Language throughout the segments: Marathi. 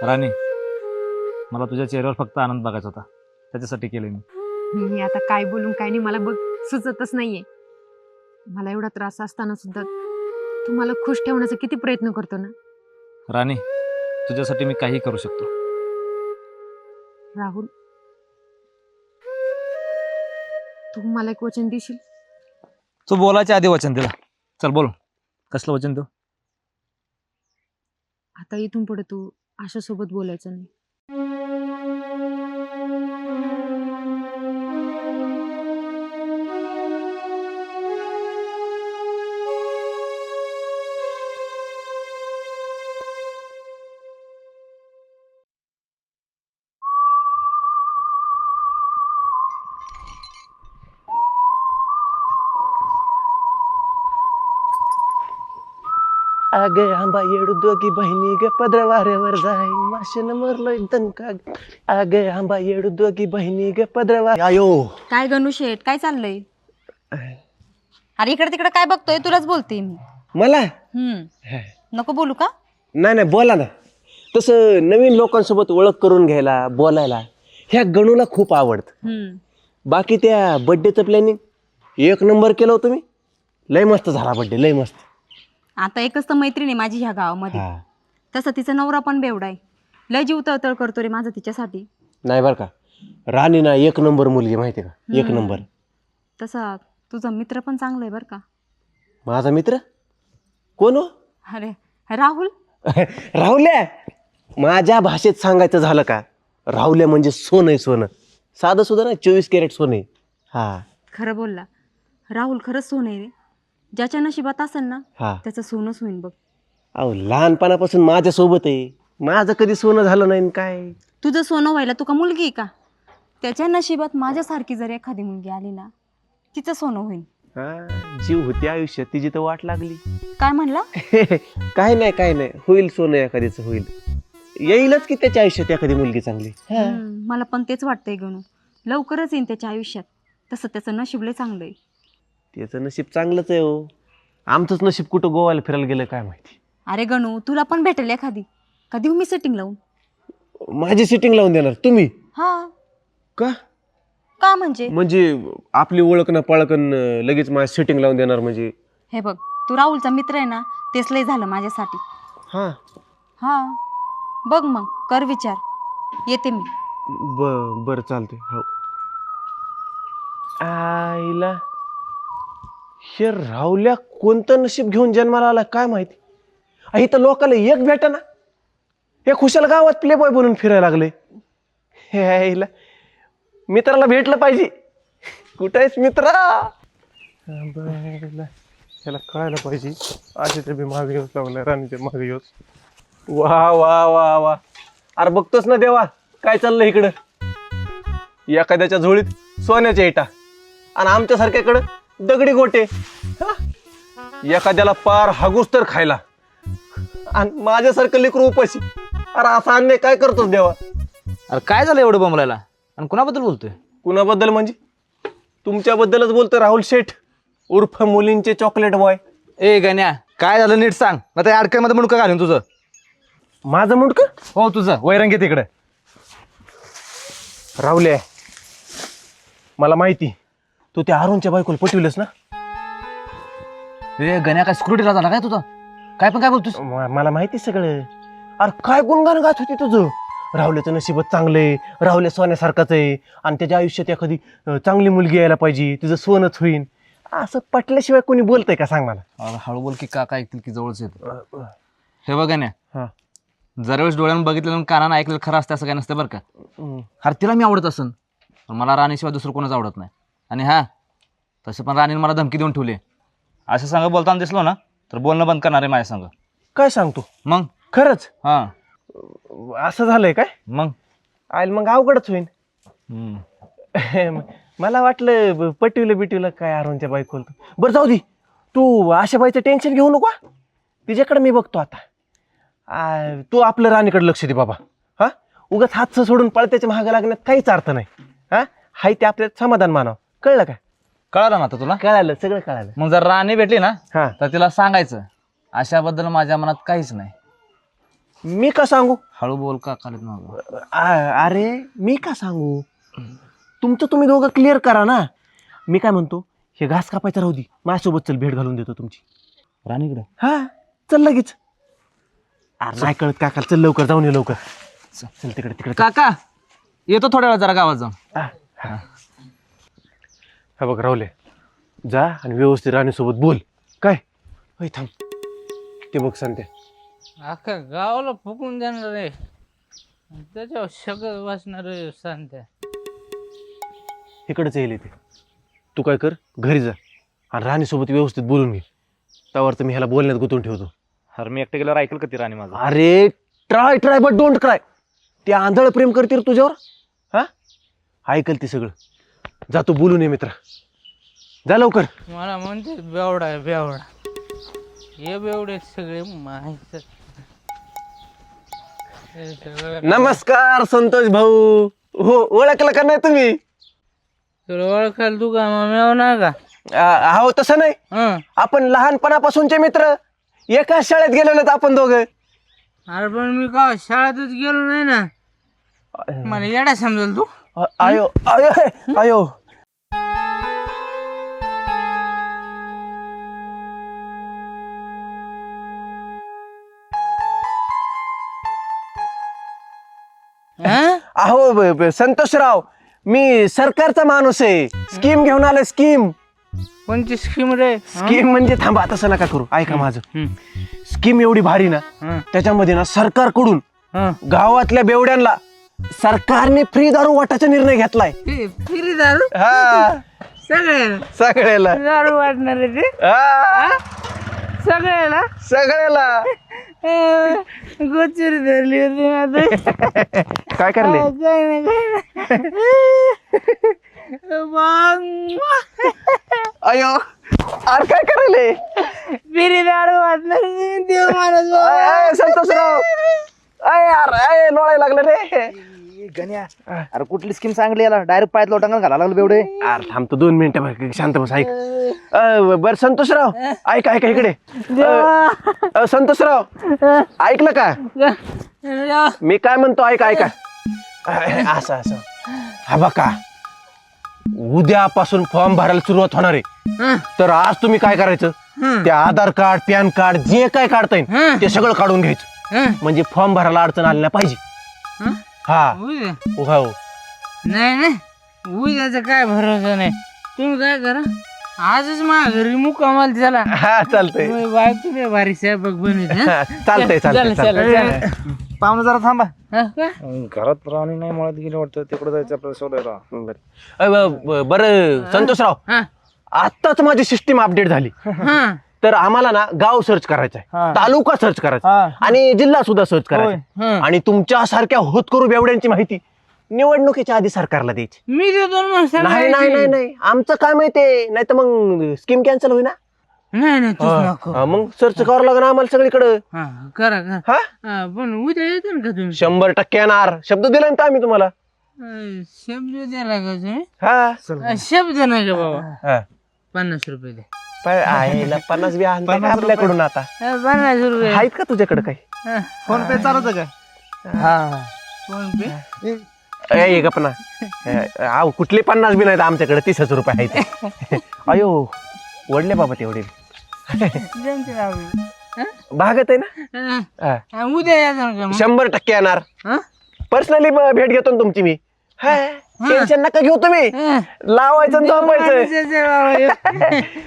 राणी, मला तुझ्या चेहऱ्यावर फक्त आनंद बघायचा होता, त्याच्यासाठी केलं मी. आता काय बोलून काय नाही मला बघ सुचतच नाहीये. मला एवढा त्रास असताना सुद्धा तू मला खुश ठेवण्याचा किती प्रयत्न करतो ना. राणी, तुझ्यासाठी मी काही करू शकतो. राहुल, तू मला एक वचन देशील? तू बोलायच्या आधी वचन दिला. चल बोल, कसलं वचन देऊ? आता इथून पुढे तू आशासोबत बोलायचं नाही. अगे आंबा येडू दोघी बहिणी ग पदरवाऱ्यावर जाई माशन मरलोय दणका. अगे आंबा येडू दोघी बहिणी ग पदरवार आयो. काय गणू शेठ, काय चाललंय? अरे इकडे तिकडे काय बघतोय? तुलाच बोलते मी. मला नको बोलू का? नाही नाही बोला ना. तसं नवीन लोकांसोबत ओळख करून घ्यायला बोलायला ह्या गणूला खूप आवडतं. बाकी त्या बड्डेचं प्लॅनिंग एक नंबर केलं हो तुम्ही. लय मस्त झाला बड्डे, लय मस्त. आता एकच तर मैत्रीण आहे माझी ह्या गावामध्ये. तसं तिचा नवरा पण बेवडा आहे. लय जीव तळतळ करतो रे माझा तिच्यासाठी. नाही बरं का, राणी ना एक नंबर मुलगी, माहिती का, एक नंबर. तसा तुझा मित्र पण चांगला आहे बरं का. माझा मित्र कोण हो? अरे राहुल. राहुल्या. माझ्या भाषेत सांगायचं झालं का, राहुल्या म्हणजे सोनं आहे, सोनं. साधं सुद्धा ना, 24 कॅरेट सोने. हा खरं बोलला. राहुल खरंच सोनं आहे रे. ज्याच्या नशिबात असेल ना हा. त्याचं सोनंच होईन बघ. अहो लहानपणापासून माझ्या सोबत आहे. माझं कधी सोनं झालं नाही काय. तुझं सोनं व्हायला तुका मुलगी आहे का? त्याच्या नशिबात माझ्यासारखी जर एखादी मुलगी आली ना, तिचं सोनं होईल. जीव होती आयुष्यात, तिची तर वाट लागली. काय म्हणला? काय नाही काय नाही, होईल सोनं एखादीच होईल. येईलच की त्याच्या आयुष्यात एखादी मुलगी चांगली. मला पण तेच वाटतंय गणू. लवकरच येईन त्याच्या आयुष्यात. तसं त्याचं नशीब लय चांगलं आहे. त्याचं नशीब चांगलंच आहे हो. आमचंच नशीब कुठं गोव्याला फिरायला गेलं काय माहिती. अरे गणू, तुला पण भेटेल एखादी. कधी मी सेटिंग लावून. माझी सिटिंग लावून देणार तुम्ही? हा. का? का म्हणजे? म्हणजे आपली ओळख ना पळकन लगेच माझ्या सिटिंग लावून देणार म्हणजे? हे बघ, तू राहुलचा मित्र आहे ना, तेच लय झालं माझ्यासाठी. हा हा. बघ मग, कर विचार. येते मी. बरं चालते. हो. आईला हे राहुल्या कोणतं नशीब घेऊन जन्माला आला काय माहिती. इथं लोकांना एक भेटा ना, हे खुशाल गावात प्ले बॉय बनून फिरायला लागले. हे आईला मित्राला भेटलं पाहिजे. कुठं आहेस मित्रा? त्याला कळायला पाहिजे. आधी बी मागे येऊच लागलाय, राणीच्या मागे येऊच. वा वा वा वा. अरे बघतोस ना देवा काय चाललंय इकडं. एखाद्याच्या झोळीत सोन्याच्या इटा आणि आमच्यासारख्याकडं दगडी गोटे. एखाद्याला पार हागूस तर खायला आणि माझ्यासारखं लेकरू उपाशी. अरे असा अन्याय काय करतोस देवा? अरे काय झालं एवढं बोंबलायला? आणि कुणाबद्दल बोलतोय? कुणाबद्दल म्हणजे तुमच्याबद्दलच बोलतोय. राहुल शेठ उर्फ मुलींचे चॉकलेट बॉय. ए गण्या, काय झालं नीट सांग. आता या अडक्यामध्ये मुंडकं घालून तुझं. माझं मुंडकं? हो तुझं वैरंगी तिकडे. राहुल्या, मला माहिती तू त्या अरुणच्या बायकोला पटविलंस ना. ए गण्या, काय सिक्युरिटीला झाला काय तुझा? काय पण काय बोलतोस? मला माहिती सगळं. अरे काय गुणगान गात होती तुझं. राहुल्याचं नशीबच चांगलंय, राहुल्या सोन्यासारखाच आहे आणि त्याच्या आयुष्यात एखादी चांगली मुलगी यायला पाहिजे, तिचं सोनच होईन. असं पटल्याशिवाय कोणी बोलतंय का सांग मला. अरे हळू बोल की काका ऐकतील की जवळच येत. हे बघ गण्या, हा. जर वेळेस डोळ्यानं बघितलं कानानं ऐकलेलं खरं असतं असं काय नसतं बरं का. अरे तिला मी आवडत असन, पण मला राणीशिवाय दुसरं कोणच आवडत नाही. आणि हा, तसं पण राणीने मला धमकी देऊन ठेवली. असं सांग बोलताना दिसलो ना तर बोलणं बंद करणार आहे माझ्या संग. काय सांगतो? मग खरंच हा असं झालंय काय? मग आयल मग अवघडच होईन. मला वाटलं पटविलं बिटविलं काय अरुणच्या बायकोला. बरं जाऊ दे, तू आशाबाईचं टेन्शन घेऊ नको. तिच्याकडे मी बघतो आता. तू आपलं राणीकडे लक्ष दे बाबा. हा, उगाच हातचं सोडून पळत्याच्या महाग लागण्यात काहीच अर्थ नाही. हा, हाय ते आपल्याला समाधान मानावं. कळलं का? कळालं ना आता तुला? कळालं, सगळं कळालं. मग जर राणी भेटली ना हा तर तिला सांगायचं अशाबद्दल माझ्या मनात काहीच नाही. मी का सांगू? हळू बोल का कालीत मागं. अरे मी का सांगू? तुमचं तुम्ही दोघं क्लिअर करा ना. मी काय म्हणतो, हे घास कापायचं राहू दे, माझ्यासोबत चल, भेट घालून देतो तुमची. राणीकडे हा चल लगेच. अरे नाही कळत काका, चल लवकर जाऊन ये लवकर. चल तिकडे तिकडे. काका येतो थोड्या वेळ जरा गावात जाऊन. हा बघ राहुले, जा आणि व्यवस्थित राणीसोबत बोल. काय होय थांब, ते बघ सांगते. अख्ख्या गावाला फुकून देणार आहे, त्याच्यावर सगळं वाचणार आहे सांगते. इकडंच येईल ते. तू काय कर, घरी जा आणि राणीसोबत व्यवस्थित बोलून घे. त्यावर तर मी ह्याला बोलण्यात गुंतवून ठेवतो. अरे मी एकटे गेल्यावर ऐकल का ती राणी माझं? अरे try try but don't cry. ते आंधळ प्रेम करते रे तुझ्यावर. हा ऐकल ती सगळं. जा तू बोलून ये मित्रा, जा लवकर. मला म्हणते बेवडा आहे बेवडा, हे बेवडे सगळे माहित. नमस्कार संतोष भाऊ. हो ओळखलं का नाही तुम्ही? तुला ओळखाल तू का मेव ना का? हो तसं नाही, हं. आपण लहानपणापासूनचे मित्र, एकाच शाळेत गेलेलो आपण दोघं. अरे पण मी का शाळेतच गेलो नाही ना, मला येडा समजेल तू. आयो आयो आयो. हं? अहो संतोषराव, मी सरकारचा माणूस आहे. स्कीम घेऊन आलो स्कीम. कोणती स्कीम रे? स्कीम म्हणजे थांबा, तसं नका करू, ऐका माझं. हं. स्कीम एवढी भारी ना, हं. त्याच्यामध्ये ना सरकारकडून हं. गावातल्या बेवड्यांना सरकारने फ्री दारू वाटायचा निर्णय घेतलाय. फिरी दारू हा सगळ्याला सगळ्याला. दारू वाटणार आहे ते हा, सगळ्याला. सगळ्याला. गोचुरी धरली होती आता. काय करले? काय नाही काय नाही. अयो अरे काय करायले? फिरी दारू वाटणार देव माणूस. संतोषराव, अय यार, अय लोळायला लागलं रे. गण्या, अरे कुठली स्कीम सांगली याला? डायरेक्ट पायात लोटांगण घालायला लागलं बेवडे. अरे थांबतो 2 मिनिटं, शांत बस, ऐक. बर संतोषराव, ऐका ऐका इकडे. संतोषराव, ऐकलं का? मी काय म्हणतो, ऐका ऐका. असं असं, हा बघा, उद्यापासून फॉर्म भरायला सुरुवात होणार आहे. तर आज तुम्ही काय करायचं, ते आधार कार्ड, पॅन कार्ड, जे काय काढता येईल ते सगळं काढून घ्यायचं. म्हणजे फॉर्म भरायला अडचण आली नाही पाहिजे. हा उद्या हो. नाही नाही, उद्याचा काय भरोसा नाही. तुम्ही काय करा, आजच माझ्या घरी मुक्कामाल झाला. हा चालतंय. बायको लय भारी स्वयंपाक बनवते. चालतंय चालतंय चालतंय. पाहुणं जरा थांबा. का? घरात राणी नाही मळत गेली वाटतं, तिकडे जायचं आपल्याला शोधायला. बरं संतोषराव, हा. आत्ताच माझी सिस्टीम अपडेट झाली. हा. तर आम्हाला ना गाव सर्च करायचा आहे, तालुका सर्च करायचा आणि जिल्हा सुद्धा सर्च करायचा. आणि तुमच्या सारख्या होतकरू बेवड्यांची माहिती निवडणुकीच्या आधी सरकारला द्यायची. मी देतो ना मग सगळं. नाही नाही नाही नाही, आमचं काय माहितीये, नाही तर मग स्कीम कॅन्सल होईल ना. नाही नाही तूच नको. मग सर्च करावं लागणार आम्हाला सगळीकडे. हा करा करा. हा हा, पण उद्या येतो ना का तुम्ही? 100% येणार, शब्द दिला ना आम्ही तुम्हाला. शब्द द्यायला का तुम्ही? हा शब्द नाही का बाबा? हा. 50 रुपये द्या. आईला 50 बी आणताय का आपल्याकडून आता? 50 रुपये. आहेत का तुझ्याकडे काही? फोन पे चालवतं का? फोन पे. ए गपना, आव कुठले 50 बी नाहीत आमच्याकडे, 30 रुपये आहेत. अयो वडले बाबा तेवढे. जमते ना आपलं. भागत आहे ना. हा. हा, उद्या यायचं ना का मग? 100% येणार. हा? पर्सनली भेट घेतो ना तुमची मी. टेन्शन नका घेऊ तुम्ही, लावायचं आणि झोपायचं.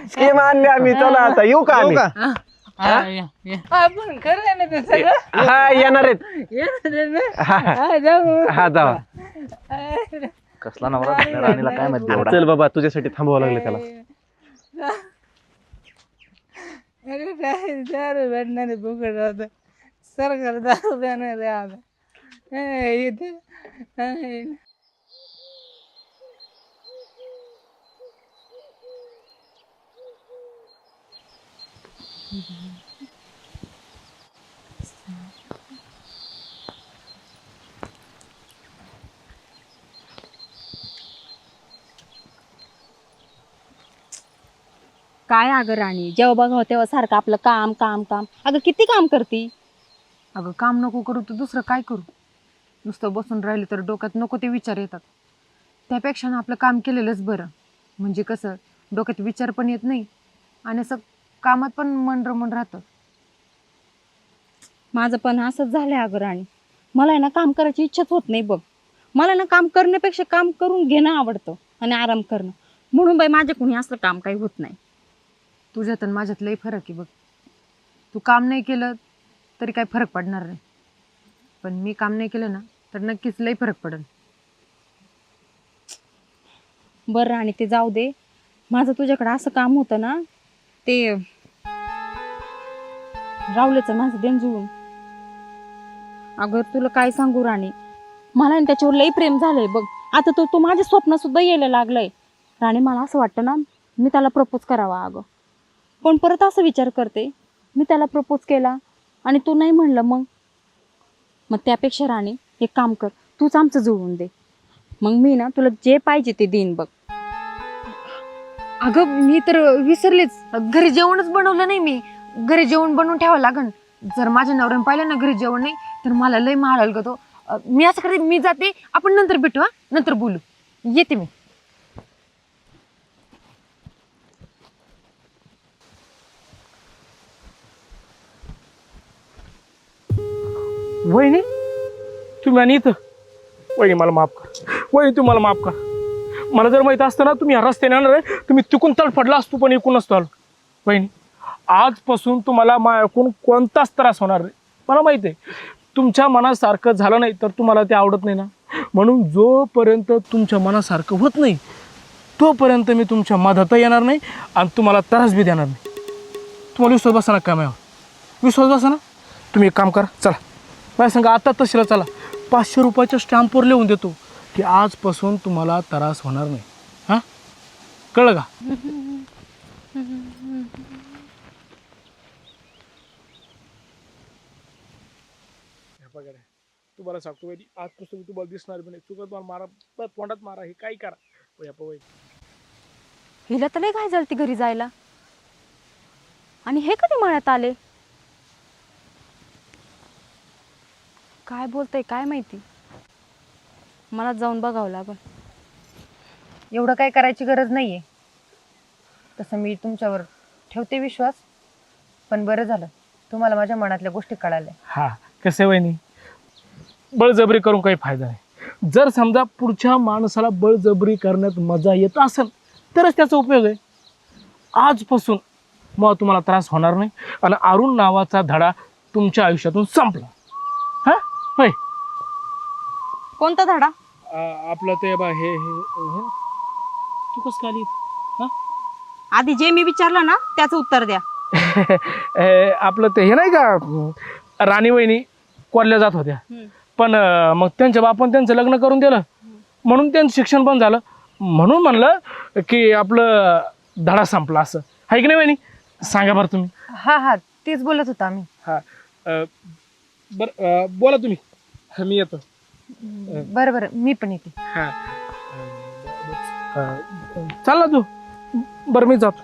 स्कीम आणली आम्ही, चला आता येऊ का आम्ही? हा, या, या. आपण खरं ना ते सगळं. हा येणार आहेत. येणार ना? हा हा, जाऊ. हा जावा. कसला नवरा भेटला राणीला काय माहिती एवढा. चल बाबा, तुझ्यासाठी थांबावं लागलं त्याला. अरे काय दारू भेटणारे फुकट राहत, सरकार दारू देणार आहे आता. इथे काय अगं राणी, जेव्हा बघावं तेव्हा सारखं आपलं काम काम काम. अगं किती काम करती? अगं काम नको करू तर दुसरं काय करू? नुसतं बसून राहिलं तर डोक्यात नको ते विचार येतात. त्यापेक्षा ना आपलं काम केलेलंच बरं. म्हणजे कसं डोक्यात विचार पण येत नाही आणि असं कामात पण मन रमून राहतं. माझं पण असंच झालंय अगं राणी. मला आहे ना काम करायची इच्छाच होत नाही बघ. मला ना काम करण्यापेक्षा काम करून घेणं आवडतं आणि आराम करणं. म्हणून बाई माझ्याकडून असलं काम काही होत नाही. तुझ्यात आणि माझ्यात लई फरक आहे बघ. तू काम नाही केलं तरी काही फरक पडणार नाही, पण मी काम नाही केलं ना तर नक्कीच लई फरक पडेल. बरं राणी ते जाऊ दे. माझं तुझ्याकडे असं काम होतं ना, ते रावल्याचं माझं देण जुळून. अगं तुला काय सांगू राणी, मला ना त्याच्यावर लई प्रेम झालंय बघ. आता तो माझ्या स्वप्नात सुद्धा यायला लागलंय. राणी मला असं वाटतं ना मी त्याला प्रपोज करावा अगं. पण परत असं विचार करते, मी त्याला प्रपोज केला आणि तू नाही म्हणलं मग त्यापेक्षा राणी एक काम कर, तूच आमचं जुळवून दे. मग मी ना तुला जे पाहिजे ते देईन बघ. अगं मी तर विसरलेच, घरी जेवणच बनवलं नाही मी. घरी जेवण बनवून ठेवावं लागन. जर माझ्या नवऱ्याने पाहिलं ना घरी जेवण नाही तर मला लई माळल ग तो. मी असं करते, मी जाते, आपण नंतर भेटू. नंतर बोलू, येते मी. वहिनी तुम्ही आणि इथं. वहिनी मला माफ कर. वहिनी तुम्ही मला माफ कर. मला जर माहित असतं ना तुम्ही ह्या रस्त्याने येणार आहे तर मी तिकून तडफडला असतो, पण इकून नसतो आलो. वहिनी आजपासून तुम्हाला माझ्याकडून कोणताच त्रास होणार नाही. मला माहिती आहे तुमच्या मनासारखं झालं नाही तर तुम्हाला ते आवडत नाही ना. म्हणून जोपर्यंत तुमच्या मनासारखं होत नाही तोपर्यंत मी तुमच्या मधात येणार नाही आणि तुम्हाला त्रास बी देणार नाही. तुम्हाला विश्वास बसा ना काय माझ्यावर? विश्वास बसा ना. तुम्ही एक काम करा, चला माझ्या सांगा आता तशीला चला. 500 रुपयाच्या स्टॅम्पवर लिहून देतो की आजपासून तुम्हाला त्रास होणार नाही. हां कळलं का? तुम्हाला सांगतो वहिनी आजपासून तुम्हाला दिसणार बी नाही. चुकत तुम्हाला मारा, तोंडात मारा, हे काही करा. हिला तर लय काय झालं ती घरी जायला. आणि हे कधी मळ्यात आले? काय बोलतय काय माहिती. मला जाऊन बघावं लागल. एवढं काय करायची गरज नाहीये. तसं मी तुमच्यावर ठेवते विश्वास, पण बरं झालं तुम्हाला माझ्या मनातल्या गोष्टी कळाल्या. हा कसं आहे वहिनी, बळजबरी करून काही फायदा नाही. जर समजा पुढच्या माणसाला बळजबरी करण्यात मजा येत असेल तरच त्याचा उपयोग आहे. आजपासून मग तुम्हाला त्रास होणार नाही आणि अरुण नावाचा धडा तुमच्या आयुष्यातून संपला. हा होय. कोणता धडा? आपलं ते बा हे तू कसं खाली आधी जे मी विचारलं ना त्याचं उत्तर द्या. आपलं ते हे नाही का राणी वहिनी कोरल्या जात होत्या, पण मग त्यांच्या बापान त्यांचं लग्न करून दिलं म्हणून त्यांचं शिक्षण पण झालं. म्हणून म्हणलं की आपलं धडा संपला असं आहे की नाही वहिनी? सांगा बरं तुम्ही. हा तेच बोलत होता आम्ही. हा बरं बोला तुम्ही, मी येतो. बरं मी पण येते. हा चाल ना तू. बरं मी जातो.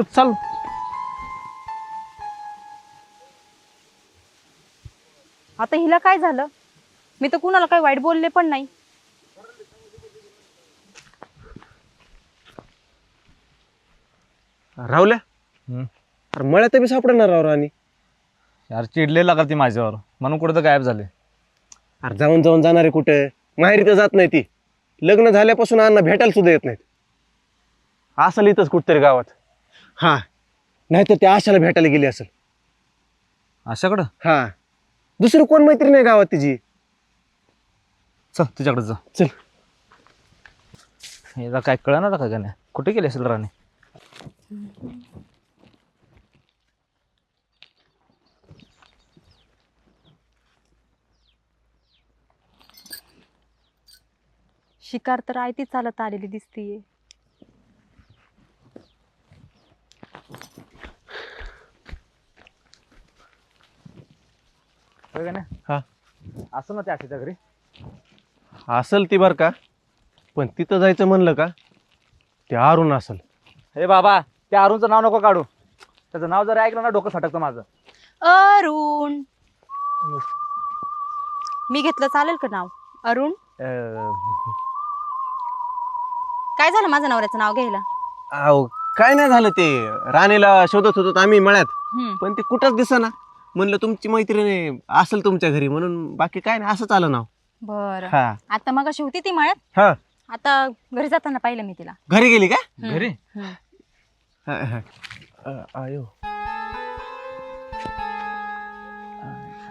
चाल. आता हिला काय झालं? मी तर कुणाला काही वाईट बोलले पण नाही. राहुल्या अरे मळ्यात बी सापडणार राव राणी. यार चिडले लागल ती माझ्यावर म्हणून कुठं तर गायब झाले. अरे जाऊन जाऊन जाणारे कुठे, माहेरी तर जात नाही ती. लग्न झाल्यापासून अण्णा भेटायला सुद्धा येत नाहीत. असेल इथंच कुठतरी गावात. हा नाहीतर त्या आशाला भेटायला गेली असेल. अशाकडं हा दुसरं कोण मैत्रीण आहे गावात तिची. चल तिच्याकडे जा. चल. हिला काय कळणार का नाही कुठे गेली असेल राणी. शिकार तर आयती चालत आलेली दिसतीये. हा असं ना त्या आशीच्या घरी. असल ती बर का, पण तिथं जायचं म्हणलं का ते अरुण असल. हे बाबा त्या अरुणचं नाव नको काढू. त्याचं नाव जर ऐकलं ना डोकं सटकतं माझं. अरुण. मी घेतलं चालेल का नाव अरुण? काय झालं माझ्या नवऱ्याचं नाव घ्यायला? अहो काय नाही झालं, ते राणीला शोधत होतो आम्ही मळ्यात, पण ते कुठंच दिसेना. म्हणलं तुमची मैत्रीण असेल तुमच्या घरी म्हणून, बाकी काय नाही, असंच आलं नाव. बरं. हा आता मग अशी होती ती मळ्यात. हा आता घरी जाताना पाहिलं मी तिला. घरी गेली का? घरी हा, हा. आयो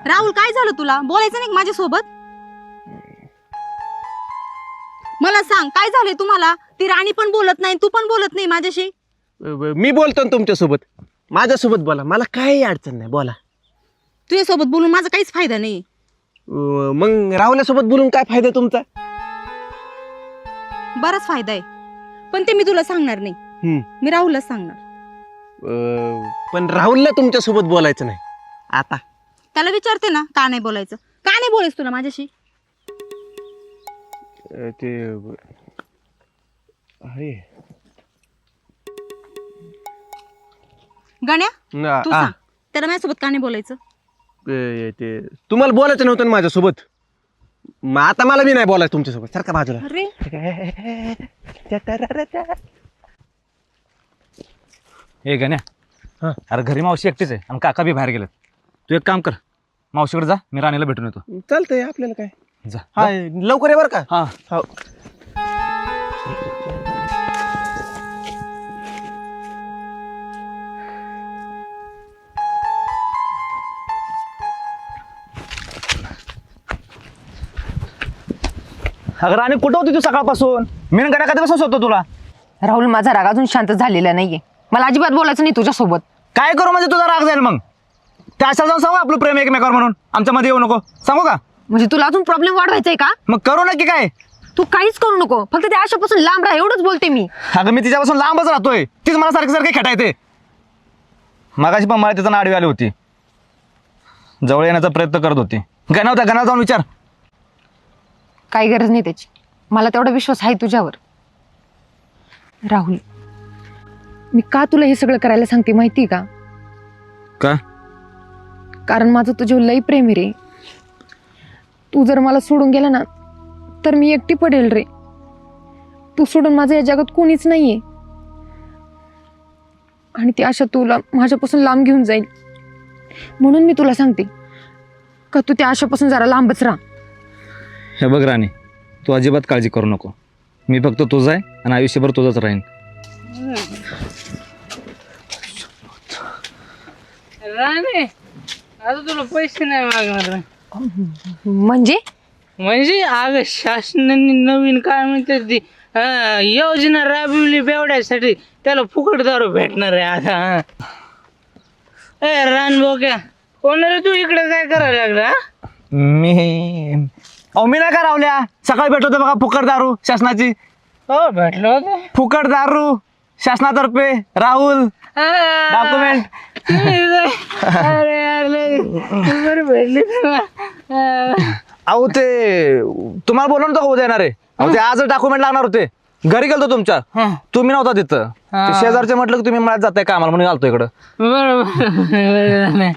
राहुल काय झालं तुला? बोलायचं नाही का माझ्यासोबत? मला सांग काय झालंय तुम्हाला? ती राणी पण बोलत नाही, तू पण बोलत नाही माझ्याशी. मी बोलतो ना तुमच्यासोबत, माझ्यासोबत बोला, मला काही अडचण नाही, बोला. तुझ्यासोबत बोलून माझा काहीच फायदा नाही. मग राहुल्यासोबत बोलून काय फायदा तुमचा? बराच फायदा आहे, पण ते मी तुला सांगणार नाही. मी राहुलच सांगणार. पण राहुलला तुमच्यासोबत बोलायचं नाही आता. त्याला विचारते ना का नाही बोलायचं, का नाही बोलायचं तुला माझ्याशी? ते अरे गण्या ना, तू सांग त्याला माझ्यासोबत का नाही बोलायचं? ते तुम्हाला बोलायचं नव्हतं ना माझ्यासोबत, मग आता मला बी नाही बोलायचं तुमच्यासोबत. सारखा बाजूला. अरे हे गण्या, हा. अरे घरी मावशी एकटीच आहे आणि काका बी बाहेर गेलेत. तू एक काम कर, मावशीकडे जा, मी राणीला भेटून येतो. चालतंय आपल्याला काय. जा हा लवकर ये बरं का. हा. हो. अगं राणी कुठं होती तू सकाळपासून? मी ना गण्या कधीपासून होतो तुला. राहुल माझा राग अजून शांत झालेला नाहीये. मला अजिबात बोलायचं नाही तुझ्यासोबत. काय करू म्हणजे तुझा राग जाईल मग? त्या अशा जाऊन सांगू आपलं प्रेम एकमेकावर म्हणून, आमच्यामध्ये येऊ नको सांगू का? म्हणजे तुला अजून प्रॉब्लेम वाढवायचा का? मग करू नक्की काय? तू काहीच करू नको, फक्त त्या आशापासून लांब राहा एवढंच बोलते मी. अगं मी तिच्यापासून लांबच राहतोय, तीच मला सारखी सारखी खेटायते. मगाशी पण मला तिथं आडवी आली होती, जवळ येण्याचा प्रयत्न करत होती. गणाला जाऊन विचार. काही गरज नाही त्याची, मला तेवढा विश्वास आहे तुझ्यावर. राहुल, मी का तुला हे सगळं करायला सांगते माहिती का? का? कारण माझं तुझ्यावर लई प्रेम आहे रे. तू जर मला सोडून गेला ना तर मी एकटी पडेल रे. तू सोडून माझं या जगात कोणीच नाहीये, आणि ती आशा तुला माझ्यापासून लांब घेऊन जाईल. म्हणून मी तुला सांगते का तू त्या आशापासून जरा लांबच राहा. हे बघ राणी, तू अजिबात काळजी करू नको. मी फक्त तुझा आहे आणि आयुष्यभर तुझंच राहीन. राणे आता तुला पैसे नाही मागणार. म्हणजे अगं शासनाने नवीन काय म्हणतात ती योजना राबविली बेवड्यासाठी, त्याला फुकट दारू भेटणार आहे आता. ए रानबोक्या, कोण रे तू इकडे काय करायला लागला? मी नाही का रावल्या, सकाळी भेटलो होतो बघा फुकट दारू शासनाची. हो भेटलो होतो. फुकट दारू शासनातर्फे राहुल डॉक्युमेंट. अरे अरे बरं भेटली तुला. अहो ते तुम्हाला बोलवून तर होऊ देणार आहे. अहो ते आज डॉक्युमेंट लागणार होते, घरी गेलतो तुमच्या, तुम्ही नव्हता तिथं. ते शेजारचे म्हटलं की तुम्ही मला जाताय कामाला म्हणून आलतो इकडं. बरोबर.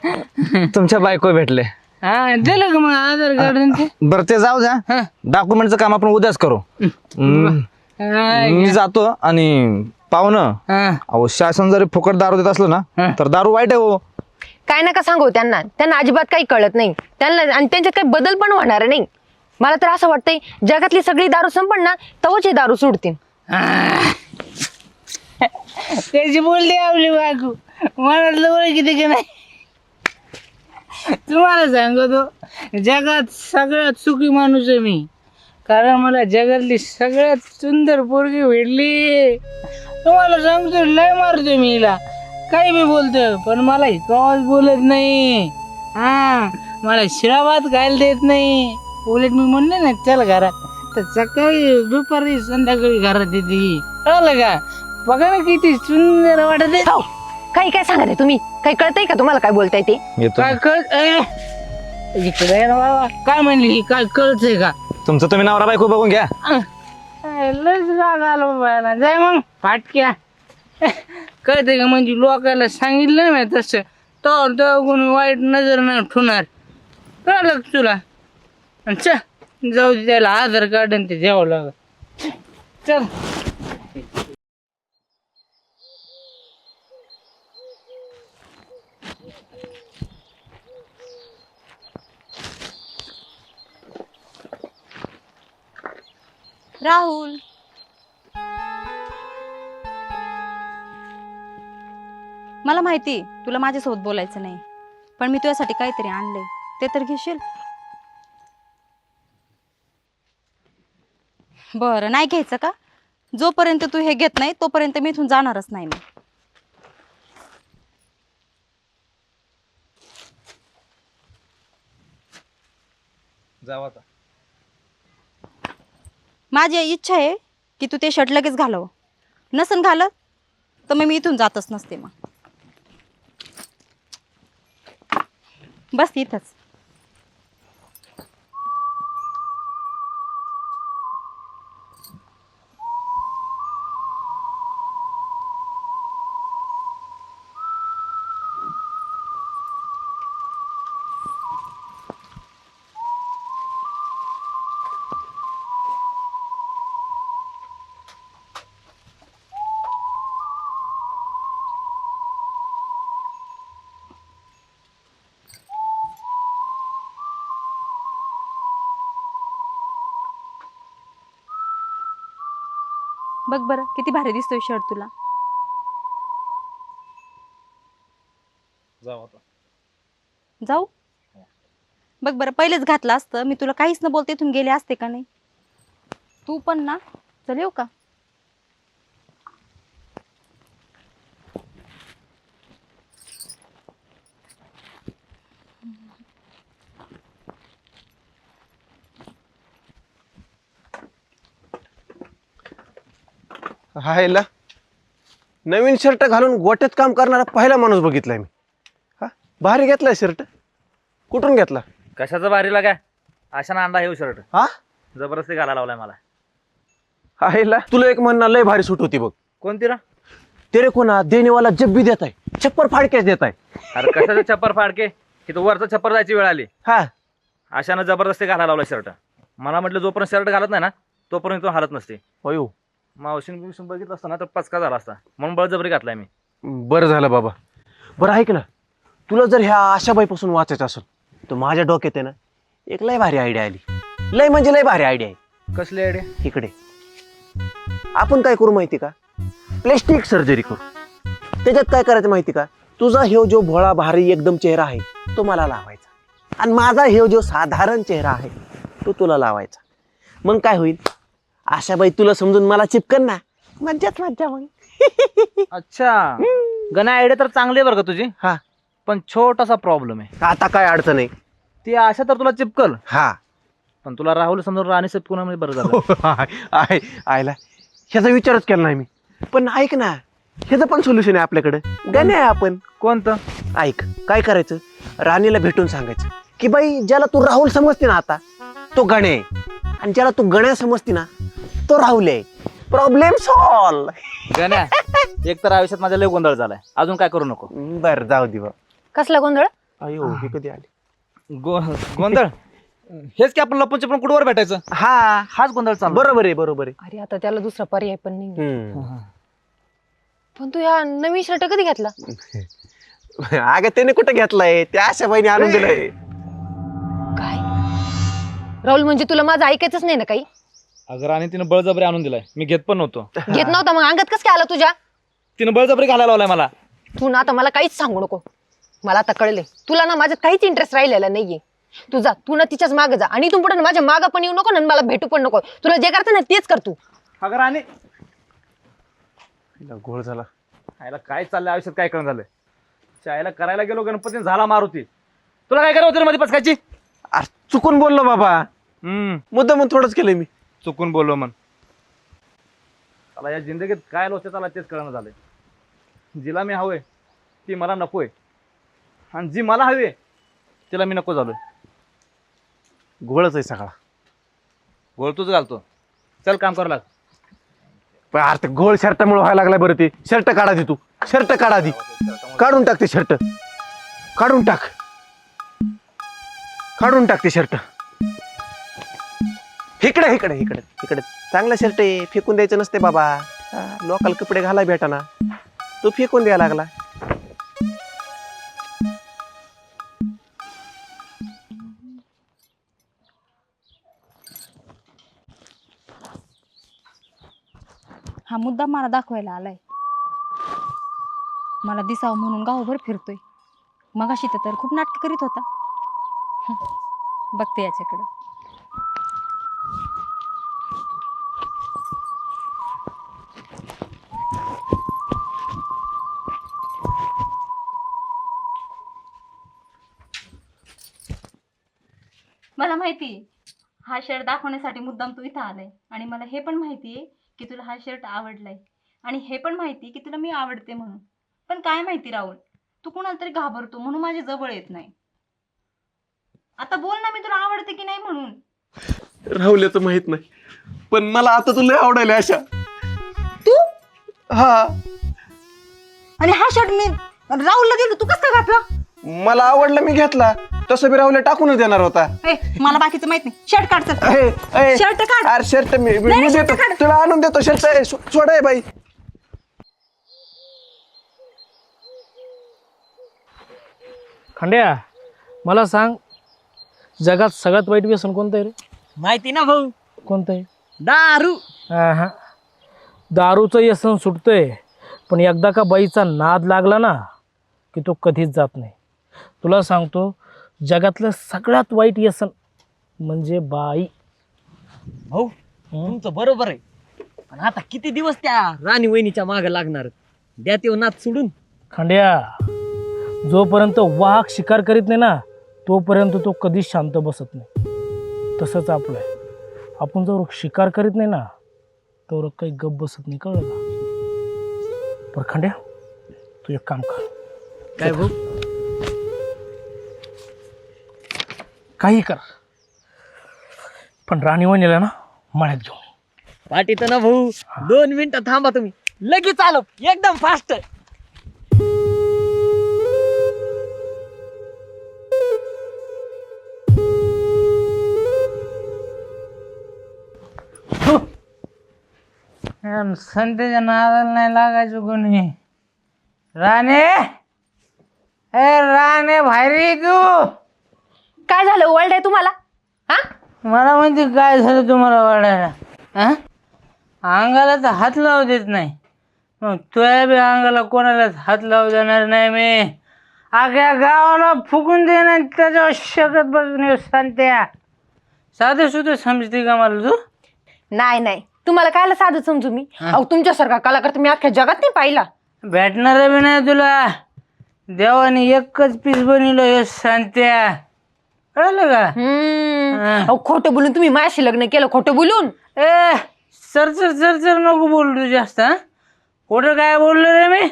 तुमच्या बायको भेटले. हा दिलं का मग आधार कार्ड? बरं ते जाऊ द्या, डॉक्युमेंटचं काम आपण उद्याच करू. मी जातो. आणि पाहुणं, अहो शासन जरी फुकट दारू देत असलं ना तर दारू वाईट आहे हो. काय नका सांगू त्यांना, त्यांना अजिबात काही कळत नाही त्यांना, आणि त्यांच्यात काही बदल पण होणार नाही. मला तर असं वाटतंय जगातली सगळी दारू संपण ना तवच हे दारू सोडतील. त्याची बोलली आपली बायको, मनातलं बरं किती का नाही. तुम्हाला सांगतो जगात सगळ्यात सुखी माणूस आहे मी, कारण मला जगातली सगळ्यात सुंदर पोरगी भेटली. तुम्हाला सांगतो लय मारतो मी हिला, काही बी बोलतो, पण मला कवाच बोलत नाही. हा मला शिराबाद खायला देत नाही. उलट मी म्हणले ना चल घरात, तर सकाळी दुपारी संध्याकाळी घरात येते. कळलं का? बघा ना किती सुंदर वाटत आहे. काही काय सांगा तुम्ही, काही कळतंय का तुम्हाला काय बोलताय ते? येतो. काय कळत इकडे आहे ना बाबा, काय म्हणली ही, काय कळतंय का? तुमचं तुम्ही नवरा बायको बघून घ्या. लस राग आला बाबाला. जाय मग फाटक्या. कळतंय का? म्हणजे लोकांना सांगितलं ना तसं तेव्हा कोणी वाईट नजर नाही ठेवणार. कळलं का तुला? आणि चल जाऊ दे, त्याला आधार कार्ड आणि ते द्यावं लागल. चल. राहुल, मला माहिती तुला माझ्यासोबत बोलायचं नाही, पण मी तुझ्यासाठी काहीतरी आणलंय, ते तर घेशील? बरं, नाही घ्यायचं का? जोपर्यंत तू हे घेत नाही तोपर्यंत मी इथून जाणारच नाही. मी जाऊ आता. माझी इच्छा आहे की तू ते शर्ट लगेच घालव. नसन घालत तर मग मी इथून जातच नसते. मग बस इथंच. बघ बरं किती भारी दिसतोय शर्ट तुला. जाऊ आता. जाऊ? बघ बरं, पहिलेच घातलं असतं मी तुला काहीच न बोलते इथून गेले असते का नाही? तू पण ना. चल येऊ का? हायला नवीन शर्ट घालून गोट्यात काम करणारा पहिला माणूस बघितलाय मी. हा, भारी घेतलाय शर्ट. कुठून घेतला? कशाचं बारीला काय अशानं अंडा येऊ शर्ट. हा, जबरदस्ती घालायला लावलाय मला. हायला तुला एक म्हणणं लय भारी सूट होती बघ. कोणती रा? तेरे को ना देने वाला जब भी देता है छप्पर फाडकेच देता है. अरे कशाचं छप्पर फाडके, इथं वरचं छप्पर जायची वेळ आली. हा, अशानं जबरदस्ती घालायला लावलाय शर्ट. मला म्हटलं जोपर्यंत शर्ट घालत नाही ना तोपर्यंत तो हालत नसते. अयो मावशीन बिवशीन बघितलं असतं ना तर पचका झाला असता, म्हणून बळजबरी घातलाय मी. बरं झालं बाबा. बरं ऐक ना, तुला जर ह्या आशाबाईपासून वाचायचं असेल तर माझ्या डोक्यात आहे ना एक लय भारी आयडिया आली. लय म्हणजे लय भारी आयडिया आहे. कसली आयडिया? इकडे आपण काय करू माहिती का? प्लॅस्टिक सर्जरी करू. त्याच्यात काय करायचं माहिती का? तुझा हे जो भोळा भारी एकदम चेहरा आहे तो मला लावायचा आणि माझा हे जो साधारण चेहरा आहे तो तुला लावायचा. मग काय होईल? आशाबाई तुला समजून मला चिपकन ना. मज्जाच मज्जा मग. अच्छा, गणा आयडिया तर चांगली आहे बरं का तुझी. हा, पण छोटासा प्रॉब्लेम आहे. आता काय अडचण नाही. ती आशा तर तुला चिपकल, हा पण तुला राहुल समजून राणी चिपकून म्हणजे बरं झालं. आहे आयला ह्याचा विचारच केला नाही मी. पण ऐक ना, ह्याचं पण सोल्युशन आहे आपल्याकडे. गणे आहे आपण. कोणतं? ऐक, काय करायचं, राणीला भेटून सांगायचं की बाई ज्याला तू राहुल समजते ना आता तो गणे आहे, आणि ज्याला तू गण्या समजते ना तो राहुल आहे. Problem solve. गण्या, एक तर आयुष्यात माझा लय गोंधळ झालाय, अजून काय करू नको. बर जाऊ दे बा. कसला गोंधळ? अयो हे कधी आले? गोंधळ हेच की आपण लपून चिपून कुठवर भेटायचं, हा, हाच गोंधळ चालू. बरोबर आहे बरोबर आहे. अरे आता त्याला दुसरा पर्याय पण नाही. हम्म. पण तू ह्या नवीन शर्ट कधी घेतला? अगं त्याने कुठे घेतलाय, त्या आशाबाईने आणून दिलाय. काय राहुल, म्हणजे तुला माझं ऐकायचंच नाही ना काही? अगर आणि तिनं बळजबरी आणून दिलाय, मी घेत पण नव्हतो. घेत नव्हता मग अंगात कसं काय आला तुझ्या? तिनं बळजबरी घालायला लावलाय मला. तू ना आता मला काहीच सांगू नको. मला आता कळले तुला ना माझ्यात काहीच इंटरेस्ट राहिलेला नाहीये. तू जा, तू ना तिच्याच मागे जा आणि तू पुढे माझ्या मागं पण येऊ नको आणि मला भेटू पण नको. तुला जे करतं ना तेच कर तू. अगर आणि घोळ झाला. आयला काय चाललंय आयुष्यात, काय करून झालंय. चायला करायला गेलो गणपतीने झाला मारुती. तुला काय करावं होतं मध्ये पचकायची? अरे चुकून बोललो बाबा. मुद्दाम थोडंच केलंय मी. चुकून बोललो मन. मला या जिंदगीत काय लोचत आला तेच कळणं झालंय. जिला मी हवंय ती मला नकोय, आणि जी मला हवी तिला मी नको झालोय. घोळच आहे सगळा. गोळ तूच घालतो. चल काम करू लाग. पण अरे ते घोळ शर्टामुळे व्हायला लागलाय. बरं ते शर्ट काढा दे, तू शर्ट काढा दे, काढून टाकते शर्ट. काढून टाक, काढून टाक ते शर्ट. इकडे इकडे इकडे इकडे चांगला शर्ट आहे, फेकून द्यायचं नसते बाबा. लोकल कपडे घाला भेटाना, तू फेकून द्यायला लागला. हा मुद्दा मला दाखवायला आलाय. मला दिसावं म्हणून गावभर फिरतोय. मगाशी तर खूप नाटक करीत होता. बघते याच्याकडं. मला माहिती हा शर्ट दाखवण्यासाठी मुद्दाम तू इथं आलाय. आणि मला हे पण माहिती आहे की तुला हा शर्ट आवडलाय. आणि हे पण माहिती की तुला मी आवडते म्हणून. पण काय माहिती राहुल, तू कुणाला तरी घाबरतो म्हणून माझ्या जवळ येत नाही. आता बोल ना, मी तुला आवडते की नाही म्हणून. राहुल्याचं माहित नाही, पण मला आता तुला आवडायला अशा. तू हा, आणि हा शर्ट मी राहुलला दिला, तू कसं काय घातला? मला आवडला मी घेतला. तसं मी राहुल्या टाकूनच देणार होता. मला बाकीचं माहित नाही. शर्ट काढ चल. शर्ट काढ. अरे शर्ट मी नाही, देतो, शर्ट काढ. तुला आणून देतो शर्ट. सोडा आहे बाई. खंड्या, मला सांग, जगात सगळ्यात वाईट व्यसन कोणतं आहे रे? माहिती ना भाऊ, कोणतं आहे? दारू. हा, दारूचं व्यसन सुटतंय, पण एकदा का बाईचा नाद लागला ना की तो कधीच जात नाही. तुला सांगतो, जगातलं सगळ्यात वाईट व्यसन म्हणजे बाई. भाऊ तुमचं बरोबर आहे, पण आता किती दिवस त्या राणी वहिनीच्या मागे लागणार? द्या ते नाच सोडून. खंड्या, जोपर्यंत वाघ शिकार करीत नाही ना तोपर्यंत तो कधीच शांत बसत नाही. तसंच आपलं आहे. आपण जर शिकार करीत नाही ना तर काही गप बसत नाही, कळलं का? पण खंड्या, तू एक काम कर. काय भाऊ? काही कर, पण राणी वहिनीला ना मळ्यात घेऊन. पाठीत ना भाऊ, 2 मिनिटं थांबा तुम्ही, लगेच आलो एकदम फास्ट. संतेच्या नादाला नाही लागायचं कोणी. राणे, ए राणे, बाहेर तू. काय झालं, ओरडाय तुम्हाला? हा, मला म्हणते काय झालं तुम्हाला वाढायला? हा, अंगाला तर हात लावू देत नाही, मग तुझ्या बी अंगाला कोणालाच हात लावू देणार नाही मी. अख्या गावाला फुकून देणार त्याच्यावर शकत बसून सांगत्या. साधं सुद्धा समजते का मला तू? नाही नाही, तुम्हाला कायला साधं समजू मी? अहो, तुमच्यासारखा कलाकार तर मी अख्ख्या जगात नाही पाहिला. भेटणार बी नाही तुला. देवाने एकच पीस बनवलं हे सांगत्या, कळलं का? अहो, खोटं बोलून तुम्ही माझ्याशी लग्न केलं, खोटं बोलून. ए चरचर नको बोलू तू जास्त. हा, कुठं काय बोललो रे मी?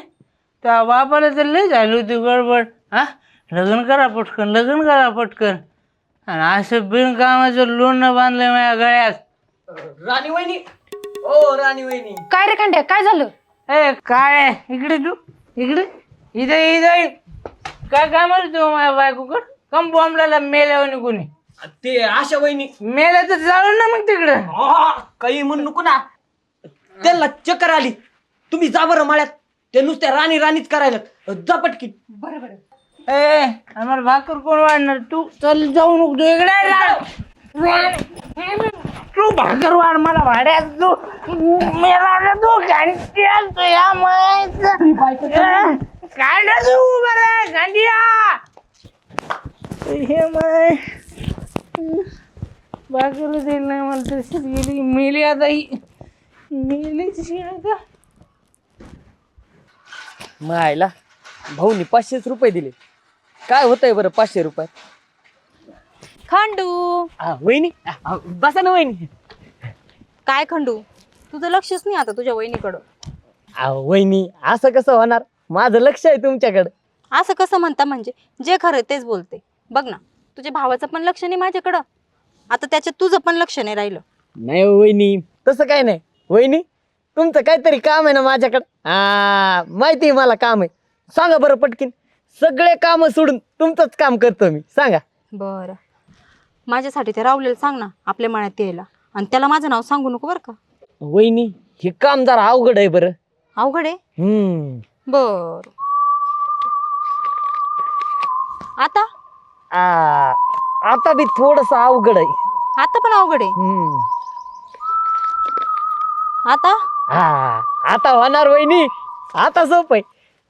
त्या बापाला तर लय झाली होती गडबड. हा, लग्न करा पटकन, लग्न करा पटकन. आणि असं बिनकामाचं लोणं बांधलंय माझ्या गळ्यात. राणी वहिनी, ओ राणी वहिनी. काय रे खंड्या, काय झालं? ए काय इकडे तू, इकडे इथे काय काय म्हणतो माझ्या बायकोकड? कम बॉम्बला मेल्यावर कोणी ते आशा वहिनी. मेल्या तर जाळून ना मग तिकडं. काही म्हणू नको ना, त्यांना चक्कर आली. तुम्ही जा बरं माळ्यात, ते नुसत्या राणी राणीच करायला. जा पटकी. ए आम्हाला भाकर कोण वाढणार? तू चल, जाऊ नको तू इकडे. तू भाकर वाढ मला भाड्यात. तू मेला तू काय तू बरं गांडिया. हे माय भाकर देईल नाही मला, तशीच गेली, मेली आता ही, मेली आता. मायला भाऊनी 500 रुपये दिले. काय होतंय बरं 500 रुपयात? खंडू, वहिनी बसा ना वहिनी. काय खंडू, तुझं लक्षच नाही आता तुझ्या वहिनीकडं. वहिनी असं कसं होणार? माझं लक्ष आहे तुमच्याकडं. असं कसं म्हणता? म्हणजे जे खरं तेच बोलते. बघ ना, तुझ्या भावाचं पण लक्ष नाही माझ्याकडं, आता त्याच्यात तुझं पण लक्ष नाही राहिलं. नाही वहिनी, तसं काय नाही. वहिनी तुमचं काहीतरी काम आहे ना माझ्याकडं. माहिती आहे मला काम आहे. सांगा बरं पटकीन, सगळे काम सोडून तुमचंच काम करतो मी. सांगा. बरं, माझ्यासाठी ते रावलेलं सांग ना आपल्या मनात यायला, आणि त्याला माझं नाव सांगू नको बरं का. वहिनी हे काम जरा अवघड आहे बरं. अवघड आहे. बर, आता आता बी थोडस अवघड आहे. आता पण अवघड आहे. आता आता होणार वहिनी. आता सोप आहे.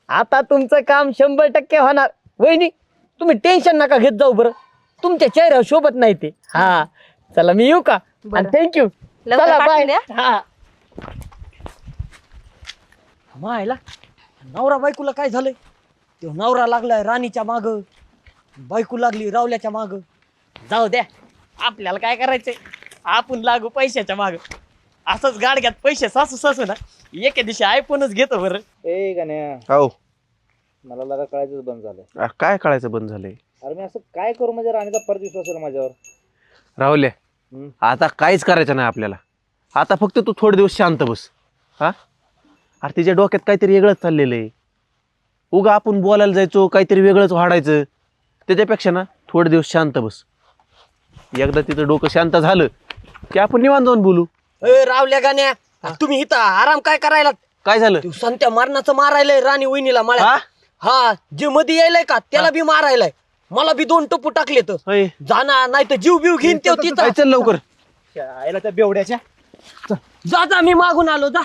आता तुमचं काम 100% होणार. वहिनी तुम्ही टेन्शन नका घेत जाऊ बरं. तुमच्या चेहऱ्यावर शोभत नाही ते. हा चला मी येऊ का. बरं. थँक्यू. लवकर चला पाठवून बाय. द्या. हा मायला नवरा बायकोला काय झालंय. तो नवरा लागलाय राणीच्या माग, बायको लागली रावल्याच्या माग. जाऊ द्या, आपल्याला काय करायचंय. आपण लागू पैशाच्या माग. असंच गाडग्यात पैसे सासू ना एके दिवशी आयफोनच घेतो बरं. ए गाण्या, हो मला लगा कळायचंच बंद झालंय. काय कळायचं बंद झालंय. अरे मी असं काय करू म्हणजे राणीचा परत विश्वास असेल माझ्यावर. राहुल्या आता काहीच करायचं नाही आपल्याला. आता फक्त तू थोडे दिवस शांत बस. हा अरे तिच्या डोक्यात काहीतरी वेगळंच चाललेलं आहे. उगा आपण बोलायला जायचो काहीतरी वेगळंच वाढायचं. त्याच्यापेक्षा ना थोडे दिवस शांत बस. एकदा तिचं डोकं शांत झालं की आपण निवांत जाऊन बोलू. रावल्या गाण्या तुम्ही इथं आराम काय करायला. काय झालं. तू संत्या मरणाचं मारायलाय राणी वहिनीला मला. हा? हा जे मध्ये यायलाय का त्याला बी मारायलाय. मला बी 2 टप्पू टाकले तर होय. जाणार नाही तर जीव बिव घेईन ते तिथं. काय चल लवकर. यायला त्या बेवड्याच्या. जा जा मी मागून आलो जा.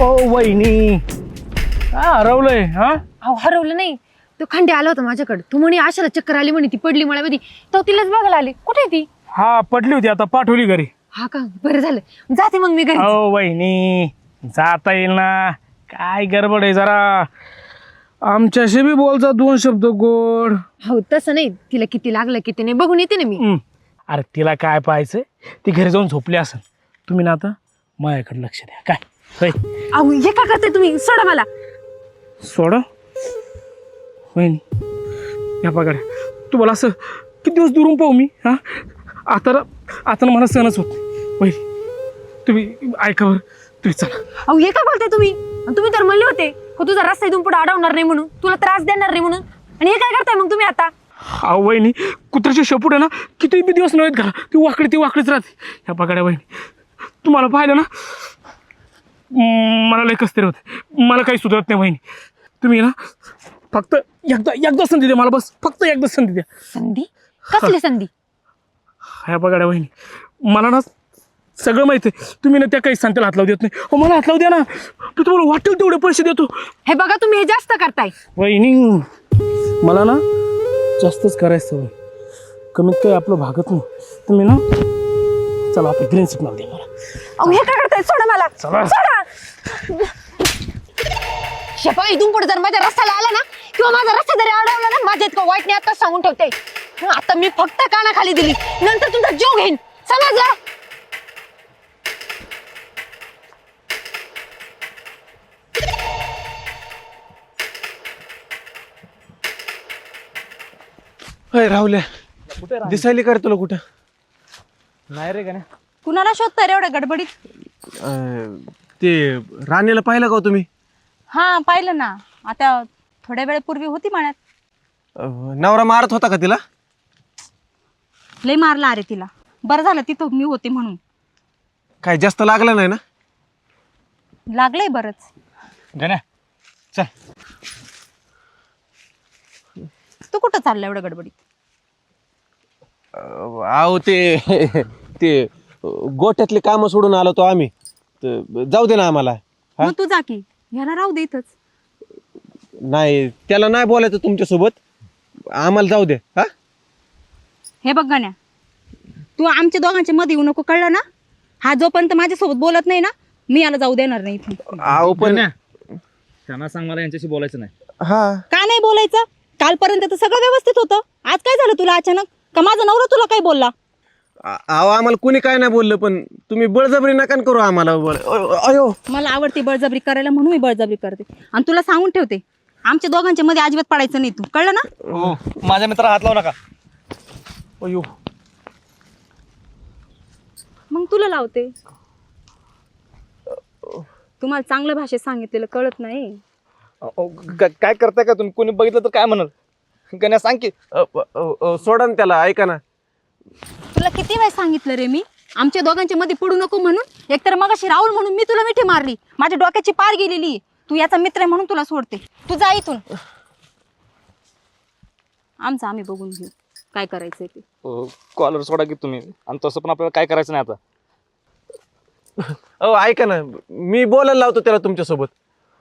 ओ वहिनी, काय हरवलंय. हा अहो हरवलं नाही. तो खंडे आला होता माझ्याकडे. तू म्हणे आशाला चक्कर आली म्हणे, ती पडली मळ्यामध्ये. तो तिलाच बघायला आले. कुठे आहे ती. हा पडली होती, आता पाठवली घरी. हा का, बरं झालं. जाते मग मी घरी. ओ वहिनी, जाता येईल ना. काय गडबड आहे जरा. आमच्याशी बी बोलचा 2 शब्द गोड. हो तसं नाही. तिला किती लागलं किती नाही बघून येते ना मी. अरे तिला काय पाहायचंय, ती घरी जाऊन झोपली असेल. तुम्ही ना आता माझ्याकडे लक्ष द्या. काय होय. अहो हे का करताय तुम्ही. सोडा मला. सोडा वहिनी, या पगाड्या तुम्हाला असं किती दिवस दुरून पाहू मी. हा आता ना मला सहनच होत नाही. वहिनी तुम्ही ऐका बरं, तुम्ही चला. अहो हे का बोलताय तुम्ही. आणि तुम्ही तर म्हणले होते हो तुझा रस्ता इथून पुढे अडवणार नाही म्हणून, तुला त्रास देणार नाही म्हणून. आणि हे काय करताय मग तुम्ही आता. हा वहिनी, कुत्र्याची शेपूट आहे ना किती बी दिवस नव्हेत घरा, ती वाकडीच राहते. ह्या पगाड्या वहिनी, तुम्हाला पाहिलं ना मला लय कसतरी होते. मला काही सुधारत नाही वहिनी. तुम्ही ना फक्त एकदा संधी द्या मला. बस फक्त एकदा संधी द्या. संधी. कसली संधी. ह्या पगाड्या वहिनी, मला ना सगळं माहिती आहे. तुम्ही ना त्या काही संत्याला हात लावू देत नाही. हो मला हात लावू द्या ना. मी तुम्हाला वाटेल तेवढे पैसे देतो. हे बघा तुम्ही हे जास्त करताय. वहिनी मला ना जास्तच करायचं. कमीत काही आपलं भागत नाही. तुम्ही ना चला आता ग्रीन सिग्नल द्या मला. अहो हे काय करताय. सोडा मला. चला. सोडा. शेपा इथून पुढे जर माझ्या रस्त्याला आला ना किंवा माझा रस्ता जरी अडवला ना, माझ्या इतकं वाईट नाही आता सांगून ठेवते. आता मी फक्त कानाखाली दिली, नंतर तुमचा जीव घेईन. समजला. अय राहुल्या, दिसायली कर तुला कुठं. नाही रे गाण्या. कुणाला शोधताय रे एवढ्या गडबडीत. ते राणीला पाहिलं का हो तुम्ही. हा पाहिलं ना. आता थोड्या वेळेपूर्वी होती मळ्यात. नवरा मारत होता का तिला. लय मारला अरे तिला. बरं झालं तिथं मी होते म्हणून. काय जास्त लागलं नाही ना. लागलंय बरंच. गाण्या चल. तू कुठं चालला एवढ्या गडबडीत. अहो ते गोठ्यातली कामं सोडून आलो तो आम्ही, तर जाऊ दे ना आम्हाला. हा? मग तू जा की, ह्याला राहू दे इथंच. नाही, त्याला नाही बोलायचं तुमच्यासोबत, आम्हाला जाऊ दे. हा, हे बघ गण्या, तू आमच्या दोघांच्या मध्ये येऊ नको, कळलं ना? हा जोपर्यंत माझ्यासोबत बोलत नाही ना, मी याला जाऊ देणार नाही इथून. अहो पण त्यांना सांग मला यांच्याशी बोलायचं नाही. हा, का नाही बोलायचं? कालपर्यंत तर सगळं व्यवस्थित होतं, आज काय झालं तुला अचानक? का माझा नवरा तुला काय बोलला? अहो आम्हाला कुणी काय नाही बोललं, पण तुम्ही बळजबरी नका करू आम्हाला. अयो, मला आवडते बळजबरी करायला, म्हणून मी बळजबरी करते. आणि तुला सांगून ठेवते, आमच्या दोघांच्या मध्ये अजिबात पडायचं नाही तू, कळलं ना? हो, माझ्या मित्राला हात लावू नका. अयो, मग तुला लावते. तुम्हाला चांगल्या भाषेत सांगितलेलं कळत नाही. काय करताय का तुम्ही? कोणी बघितलं तर काय म्हणाल? गण्या सांग की. सोडा ना त्याला, ऐका ना. तुला किती वेळ सांगितलं रे मी, आमच्या दोघांच्या मध्ये पडू नको म्हणून. एकतर मगाशी राहुल म्हणून मी तुला मिठी मारली, माझ्या डोक्याची पार गेलेली. तू याचा मित्र आहे म्हणून तुला सोडते. तू जा इथून, आमचं आम्ही बघून घेऊ काय करायचंय ते. कॉलर सोडा की तुम्ही, आणि तसं पण आपल्याला काय करायचं नाही आता. ऐका ना, मी बोलायला लावतो त्याला तुमच्यासोबत,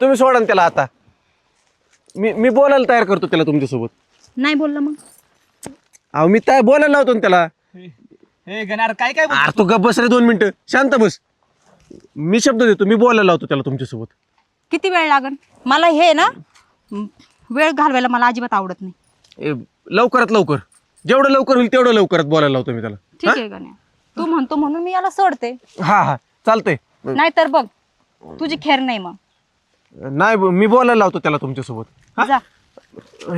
तुम्ही सोडा ना त्याला आता. मी बोलायला तयार करतो त्याला तुमच्यासोबत. नाही बोलला मग? अहो मी काय बोलायला लावतो ना त्याला. हे गण्या काय काय अरे तू गप्प बस रे, 2 मिनिटं शांत बस. मी शब्द देतो, मी बोलायला लावतो त्याला तुमच्यासोबत. किती वेळ लागन? मला हे ना वेळ घालवायला मला अजिबात आवडत नाही. लवकरात लवकर, जेवढं लवकर होईल तेवढं लवकरात बोलायला लावतो मी त्याला. ठीक आहे गण्या, तू म्हणतो म्हणून मी याला सोडते. हा हा, चालतंय. नाहीतर बघ, तुझी खेर नाही मग. नाही, मी बोलायला लावतो त्याला तुमच्यासोबत. हा? जा.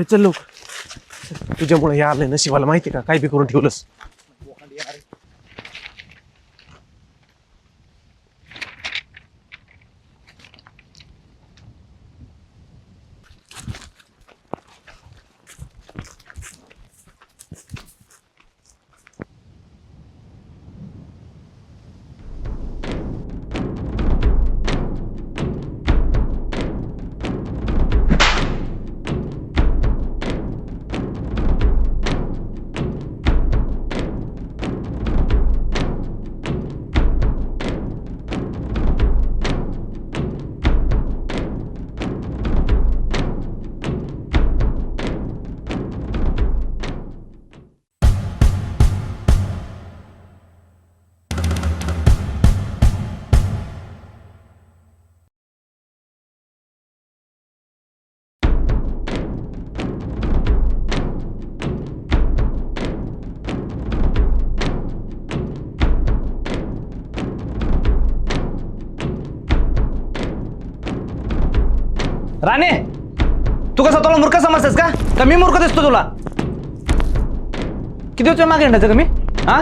चल लवकर, तुझ्यामुळे हे आलंय नशिबाला, माहिती का? काय बी करून ठेवलंस. राणे, तू कसं तुला मूर्ख समजतेस का मी मूर्ख दिसतो तुला? किती दिवस मागे हिंडायचं का मी? हा,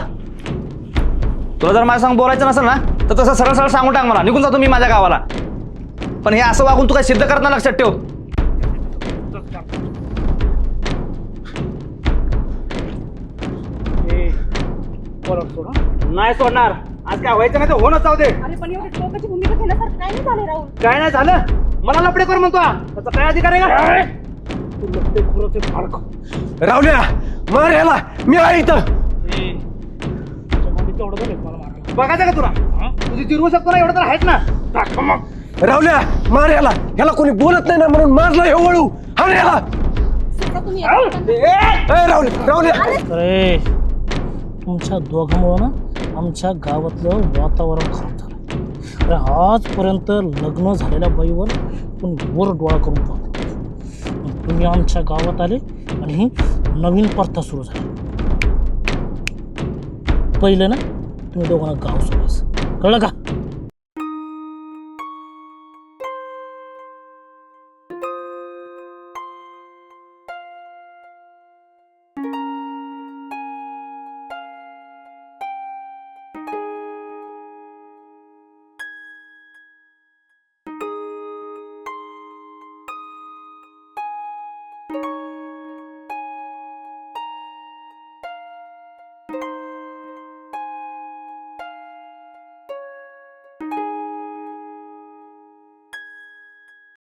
तुला जर माझ्या सांग बोलायचं नसेल ना, तर तसं सरळ सरळ सांगून टाक मला, निघून जातो मी माझ्या गावाला. पण हे असं वागून तू काय सिद्ध करत ना, लक्षात ठेव. नाही सोडणार, आज काय व्हायचं नाही तर होणच जाऊ दे. अरे पण एवढी टोकाची भूमिका घेण्यासारखं काय नाही झालं राहुल. काय नाही झालं, मला लपडे कर म्हणतो, त्याचा काय अधिकार आहे का? राहुल्या, मार याला, मी आहे इथं. बघायचं का तुला? तुझी जिरवू शकतो ना, एवढं तर आहेच ना. राहुल्या, मार याला, ह्याला कोणी बोलत नाही ना म्हणून मारलं हे वळू. हा याला. राहुल्या. अरे तुमच्या दोघांमुळं ना आमच्या गावातलं वातावरण खराब झालं. अरे आजपर्यंत लग्न झालेल्या बाईवर कोणी वर डोळा करून पाहतो. तुम्ही आमच्या गावात आले आणि ही नवीन प्रथा सुरू झाली. पहिलं ना तुम्ही दोघांना गाव सोडायचं, कळलं का?